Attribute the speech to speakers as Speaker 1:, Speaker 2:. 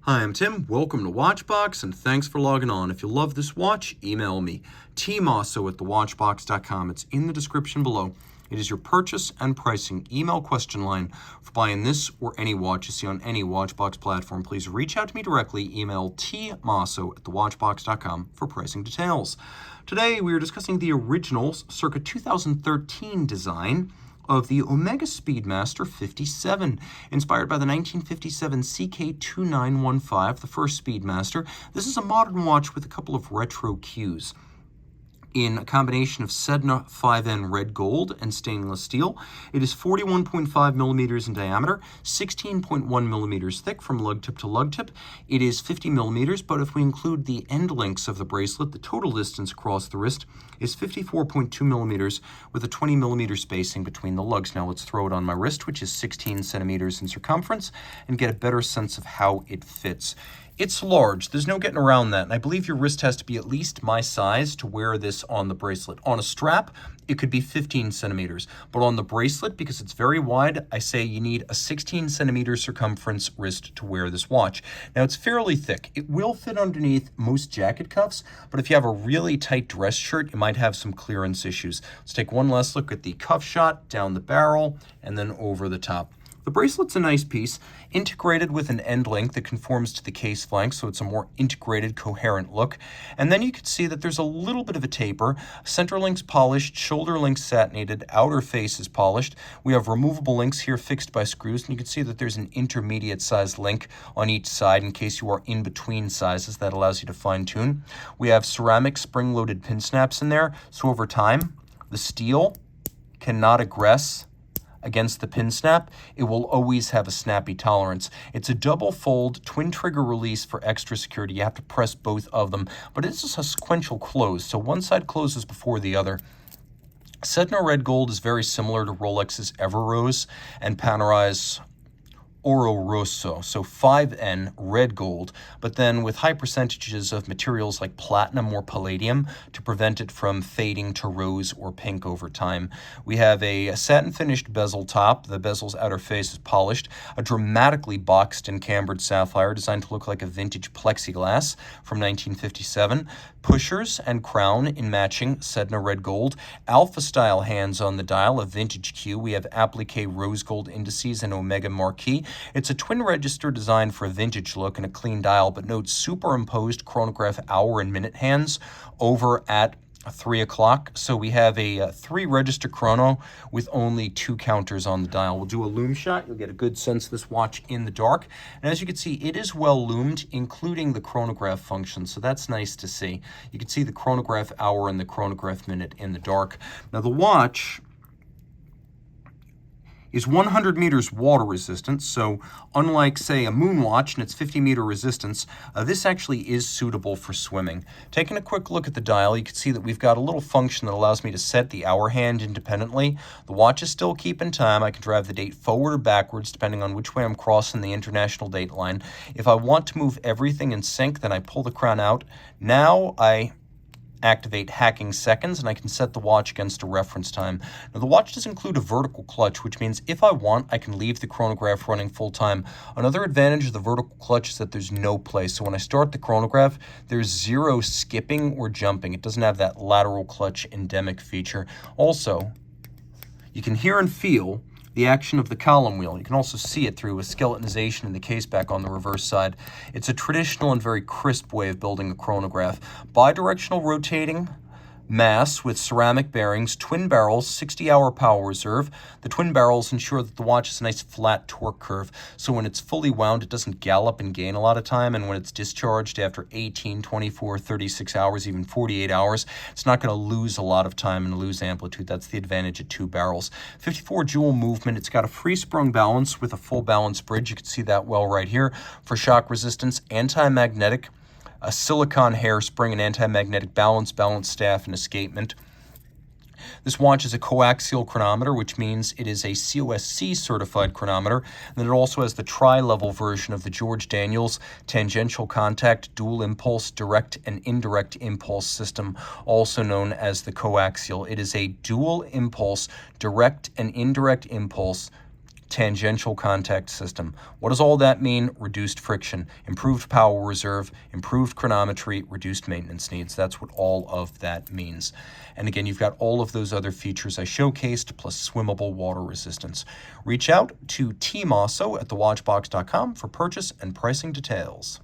Speaker 1: Hi, I'm Tim. Welcome to Watchbox, and thanks for logging on. If you love this watch, email me, Team Mosso at thewatchbox.com. It's in the description below. It is your purchase and pricing email question line for buying this or any watch you see on any Watchbox platform. Please reach out to me directly. Email tmosso at thewatchbox.com for pricing details. Today, we are discussing the original circa 2013 design of the Omega Speedmaster 57, inspired by the 1957 CK2915, the first Speedmaster. This is a modern watch with a couple of retro cues in a combination of Sedna 5N red gold and stainless steel. It is 41.5 millimeters in diameter, 16.1 millimeters thick from lug tip to lug tip. It is 50 millimeters, but if we include the end links of the bracelet, the total distance across the wrist is 54.2 millimeters with a 20 millimeter spacing between the lugs. Now let's throw it on my wrist, which is 16 centimeters in circumference, and get a better sense of how it fits. It's large. There's no getting around that. And I believe your wrist has to be at least my size to wear this on the bracelet. On a strap, it could be 15 centimeters. But on the bracelet, because it's very wide, I say you need a 16 centimeter circumference wrist to wear this watch. Now, it's fairly thick. It will fit underneath most jacket cuffs, but if you have a really tight dress shirt, you might have some clearance issues. Let's take one last look at the cuff shot, down the barrel, and then over the top. The bracelet's a nice piece, integrated with an end link that conforms to the case flank, so it's a more integrated, coherent look. And then you can see that there's a little bit of a taper. Center link's polished, shoulder link's satinated, outer face is polished. We have removable links here fixed by screws, and you can see that there's an intermediate size link on each side in case you are in between sizes. That allows you to fine tune. We have ceramic spring-loaded pin snaps in there, so over time, the steel cannot aggress against the pin snap. It will always have a snappy tolerance. It's a double fold twin trigger release for extra security. You have to press both of them, but it's a sequential close, so one side closes before the other. Sedna red gold is very similar to Rolex's Everrose and Panerai Oro Rosso, so 5N red gold, but then with high percentages of materials like platinum or palladium to prevent it from fading to rose or pink over time. We have a satin finished bezel top. The bezel's outer face is polished, a dramatically boxed and cambered sapphire designed to look like a vintage plexiglass from 1957. Pushers and crown in matching Sedna red gold. Alpha style hands on the dial, a vintage Q. We have applique rose gold indices and Omega marquee. It's a twin register designed for a vintage look and a clean dial, but note superimposed chronograph hour and minute hands over at 3 o'clock. So we have a 3 register chrono with only 2 counters on the dial. We'll do a loom shot. You'll get a good sense of this watch in the dark. And as you can see, it is well loomed, including the chronograph function. So that's nice to see. You can see the chronograph hour and the chronograph minute in the dark. Now the watch is 100 meters water resistant, so unlike, say, a moon watch and its 50 meter resistance, this actually is suitable for swimming. Taking a quick look at the dial, you can see that we've got a little function that allows me to set the hour hand independently. The watch is still keeping time. I can drive the date forward or backwards depending on which way I'm crossing the international date line. If I want to move everything in sync, then I pull the crown out. Now I activate hacking seconds, and I can set the watch against a reference time. Now, the watch does include a vertical clutch, which means if I want, I can leave the chronograph running full time. Another advantage of the vertical clutch is that there's no play. So when I start the chronograph, there's zero skipping or jumping. It doesn't have that lateral clutch endemic feature. Also, you can hear and feel the action of the column wheel. You can also see it through a skeletonization in the case back on the reverse side. It's a traditional and very crisp way of building a chronograph. Bidirectional rotating mass with ceramic bearings, twin barrels, 60-hour power reserve. The twin barrels ensure that the watch has a nice flat torque curve, so when it's fully wound, it doesn't gallop and gain a lot of time, and when it's discharged after 18, 24, 36 hours, even 48 hours, it's not going to lose a lot of time and lose amplitude. That's the advantage of 2 barrels. 54 jewel movement. It's got a free-sprung balance with a full balance bridge. You can see that well right here. For shock resistance, anti-magnetic, a silicone hairspring, an anti-magnetic balance staff, and escapement. This watch is a co-axial chronometer, which means it is a COSC certified chronometer. And then it also has the tri-level version of the George Daniels tangential contact, dual impulse, direct and indirect impulse system, also known as the co-axial. It is a dual impulse, direct and indirect impulse tangential contact system. What does all that mean? Reduced friction, improved power reserve, improved chronometry, reduced maintenance needs. That's what all of that means. And again, you've got all of those other features I showcased, plus swimmable water resistance. Reach out to Team Mosso at thewatchbox.com for purchase and pricing details.